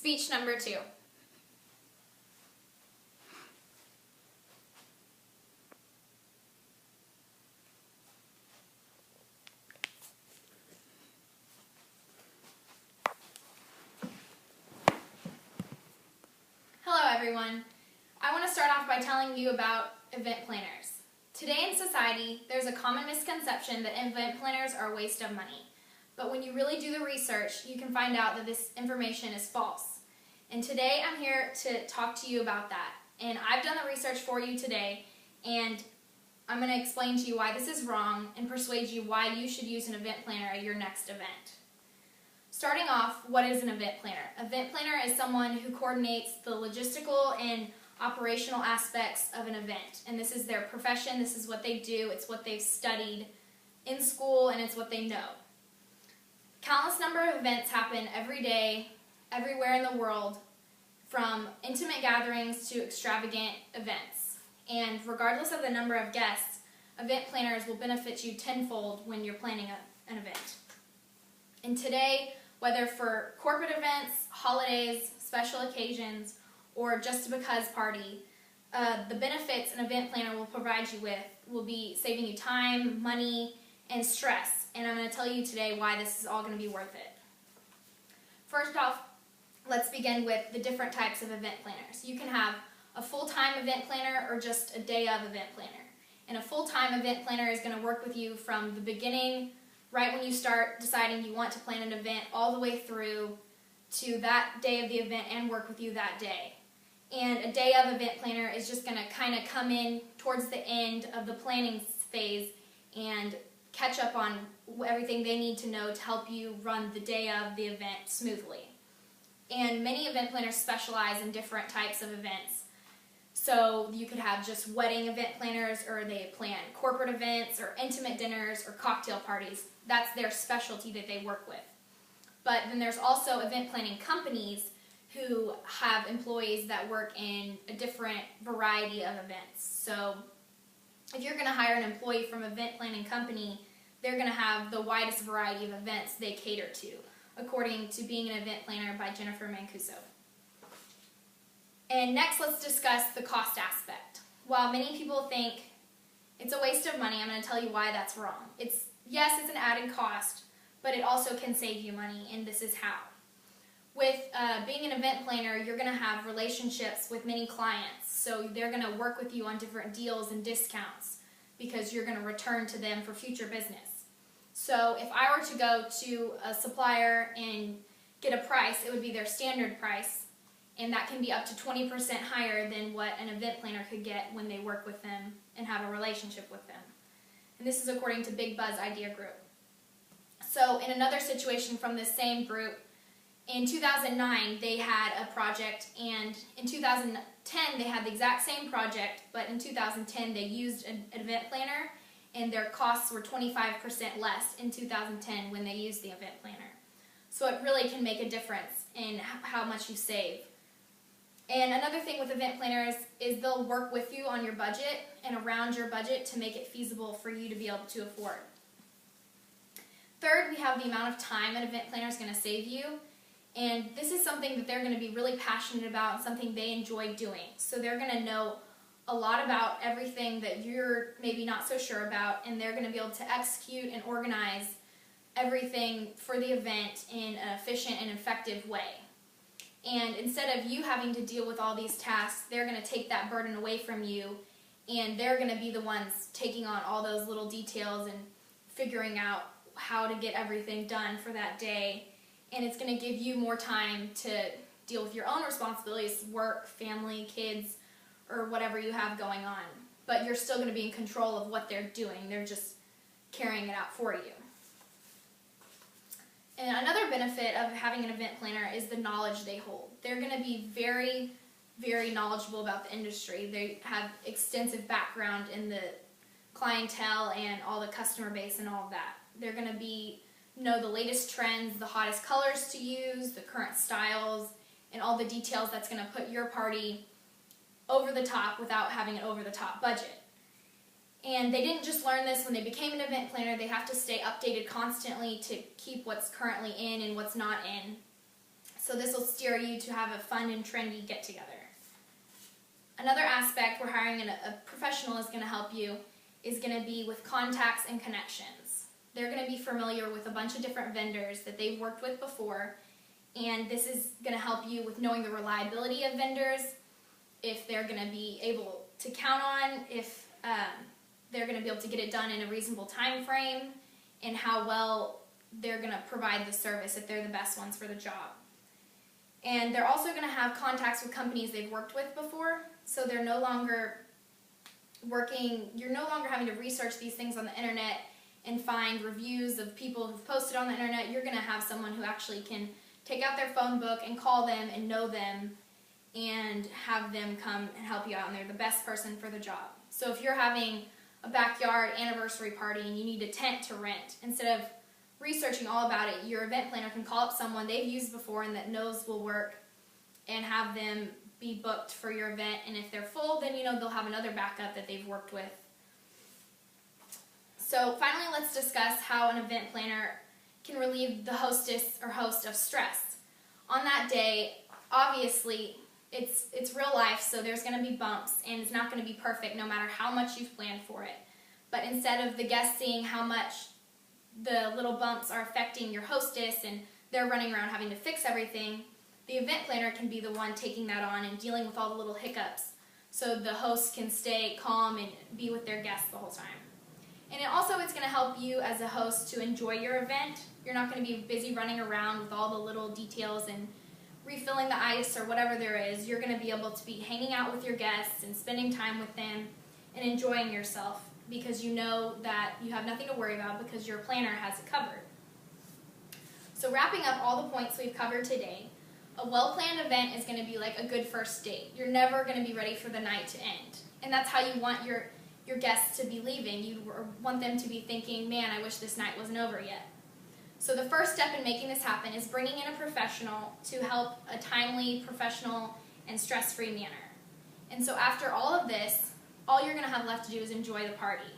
Speech number 2. Hello everyone. I want to start off by telling you about event planners. Today in society, there's a common misconception that event planners are a waste of money. But when you really do the research, you can find out that this information is false. And today I'm here to talk to you about that. And I've done the research for you today, and I'm going to explain to you why this is wrong and persuade you why you should use an event planner at your next event. Starting off, what is an event planner? Event planner is someone who coordinates the logistical and operational aspects of an event. And this is their profession, this is what they do, it's what they've studied in school, and it's what they know. Countless number of events happen every day, everywhere in the world, from intimate gatherings to extravagant events. And regardless of the number of guests, event planners will benefit you tenfold when you're planning an event. And today, whether for corporate events, holidays, special occasions, or just a because party, the benefits an event planner will provide you with will be saving you time, money, and stress. And I'm going to tell you today why this is all going to be worth it. First off, let's begin with the different types of event planners. You can have a full-time event planner or just a day of event planner. And a full-time event planner is going to work with you from the beginning, right when you start deciding you want to plan an event, all the way through to that day of the event and work with you that day. And a day of event planner is just going to kind of come in towards the end of the planning phase and catch up on everything they need to know to help you run the day of the event smoothly. And many event planners specialize in different types of events. So you could have just wedding event planners, or they plan corporate events or intimate dinners or cocktail parties. That's their specialty that they work with. But then there's also event planning companies who have employees that work in a different variety of events. So if you're going to hire an employee from an event planning company, they're going to have the widest variety of events they cater to, according to Being an Event Planner by Jennifer Mancuso. And next, let's discuss the cost aspect. While many people think it's a waste of money, I'm going to tell you why that's wrong. Yes, it's an added cost, but it also can save you money, and this is how. With being an event planner, you're going to have relationships with many clients, so they're going to work with you on different deals and discounts because you're going to return to them for future business. So if I were to go to a supplier and get a price, it would be their standard price, and that can be up to 20% higher than what an event planner could get when they work with them and have a relationship with them. And this is according to Big Buzz Idea Group. So in another situation from this same group, in 2009 they had a project, and in 2010 they had the exact same project, but in 2010 they used an event planner, and their costs were 25% less in 2010 when they used the event planner. So it really can make a difference in how much you save. And another thing with event planners is they'll work with you on your budget and around your budget to make it feasible for you to be able to afford. Third, we have the amount of time an event planner is going to save you. And this is something that they're going to be really passionate about and something they enjoy doing. So they're going to know a lot about everything that you're maybe not so sure about, and they're going to be able to execute and organize everything for the event in an efficient and effective way. And instead of you having to deal with all these tasks, they're going to take that burden away from you, and they're going to be the ones taking on all those little details and figuring out how to get everything done for that day. And it's going to give you more time to deal with your own responsibilities, work, family, kids, or whatever you have going on. But you're still going to be in control of what they're doing. They're just carrying it out for you. And another benefit of having an event planner is the knowledge they hold. They're going to be very, very knowledgeable about the industry. They have extensive background in the clientele and all the customer base and all of that. They're going to know the latest trends, the hottest colors to use, the current styles, and all the details that's going to put your party over the top without having an over-the-top budget. And they didn't just learn this when they became an event planner. They have to stay updated constantly to keep what's currently in and what's not in. So this will steer you to have a fun and trendy get-together. Another aspect where hiring a professional is going to help you is going to be with contacts and connections. They're going to be familiar with a bunch of different vendors that they've worked with before, and this is going to help you with knowing the reliability of vendors, if they're going to be able to count on, if they're going to be able to get it done in a reasonable time frame, and how well they're going to provide the service if they're the best ones for the job. And they're also going to have contacts with companies they've worked with before, so they're no longer you're no longer having to research these things on the internet and find reviews of people who've posted on the internet. You're going to have someone who actually can take out their phone book and call them and know them and have them come and help you out, and they're the best person for the job. So if you're having a backyard anniversary party and you need a tent to rent, instead of researching all about it, your event planner can call up someone they've used before and that knows will work and have them be booked for your event. And if they're full, then they'll have another backup that they've worked with. So finally, let's discuss how an event planner can relieve the hostess or host of stress. On that day, obviously, it's real life, so there's going to be bumps, and it's not going to be perfect no matter how much you've planned for it. But instead of the guests seeing how much the little bumps are affecting your hostess and they're running around having to fix everything, the event planner can be the one taking that on and dealing with all the little hiccups, so the host can stay calm and be with their guests the whole time. And it's going to help you as a host to enjoy your event. You're not going to be busy running around with all the little details and refilling the ice or whatever there is. You're going to be able to be hanging out with your guests and spending time with them and enjoying yourself, because you know that you have nothing to worry about because your planner has it covered. So wrapping up all the points we've covered today, a well-planned event is going to be like a good first date. You're never going to be ready for the night to end. And that's how you want your guests to be leaving. You want them to be thinking, man, I wish this night wasn't over yet. So the first step in making this happen is bringing in a professional to help a timely, professional, and stress-free manner. And so after all of this, all you're going to have left to do is enjoy the party.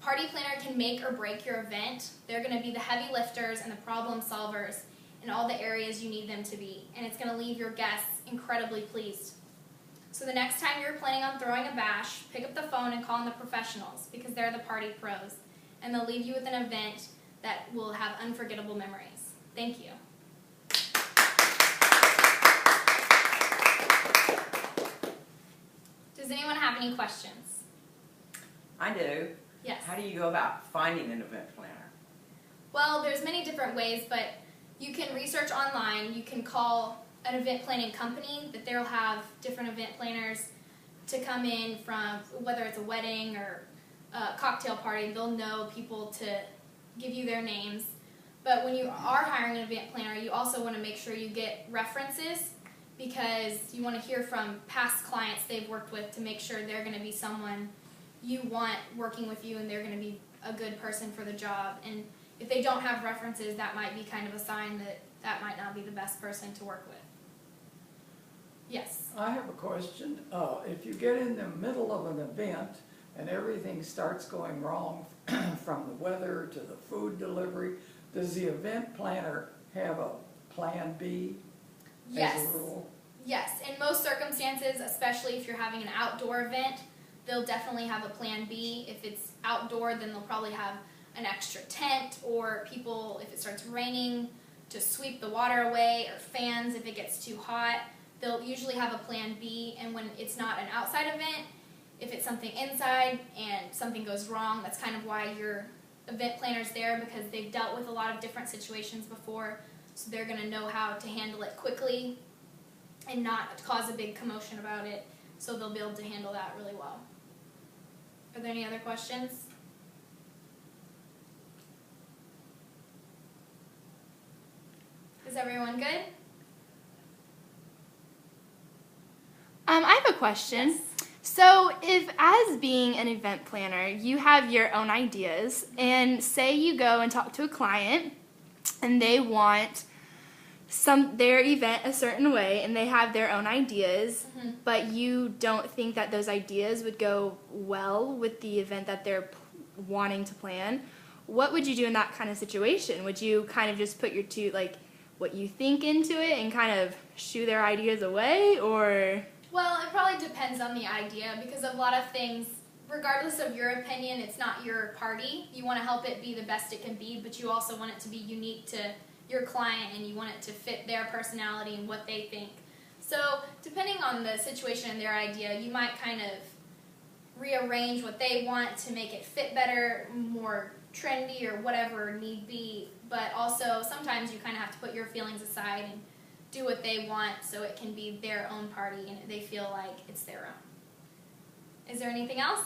Party planner can make or break your event. They're going to be the heavy lifters and the problem solvers in all the areas you need them to be, and it's going to leave your guests incredibly pleased. So the next time you're planning on throwing a bash, pick up the phone and call in the professionals, because they're the party pros, and they'll leave you with an event that will have unforgettable memories. Thank you. Does anyone have any questions? I do. Yes. How do you go about finding an event planner? Well, there's many different ways, but you can research online. You can call an event planning company that they'll have different event planners to come in from, whether it's a wedding or a cocktail party. They'll know people to give you their names. But when you are hiring an event planner, you also want to make sure you get references, because you want to hear from past clients they've worked with to make sure they're going to be someone you want working with you and they're going to be a good person for the job. And if they don't have references, that might be kind of a sign that that might not be the best person to work with. Yes? I have a question. If you get in the middle of an event and everything starts going wrong, from the weather to the food delivery, does the event planner have a plan B as a rule? Yes. In most circumstances, especially if you're having an outdoor event, they'll definitely have a plan B. If it's outdoor, then they'll probably have an extra tent, or people, if it starts raining, to sweep the water away, or fans if it gets too hot. They'll usually have a plan B, and when it's not an outside event, if it's something inside and something goes wrong, that's kind of why your event planner's there, because they've dealt with a lot of different situations before, so they're going to know how to handle it quickly and not cause a big commotion about it, so they'll be able to handle that really well. Are there any other questions? Is everyone good? I have a question. Yes. So if, as being an event planner, you have your own ideas, and say you go and talk to a client and they want their event a certain way and they have their own ideas, but you don't think that those ideas would go well with the event that they're wanting to plan, what would you do in that kind of situation? Would you kind of just put your two, what you think into it and kind of shoo their ideas away, or? Well, it probably depends on the idea, because a lot of things, regardless of your opinion, it's not your party. You want to help it be the best it can be, but you also want it to be unique to your client, and you want it to fit their personality and what they think. So depending on the situation and their idea, you might kind of rearrange what they want to make it fit better, more trendy, or whatever need be. But also sometimes you kind of have to put your feelings aside and do what they want so it can be their own party and they feel like it's their own. Is there anything else?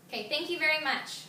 Okay, thank you very much.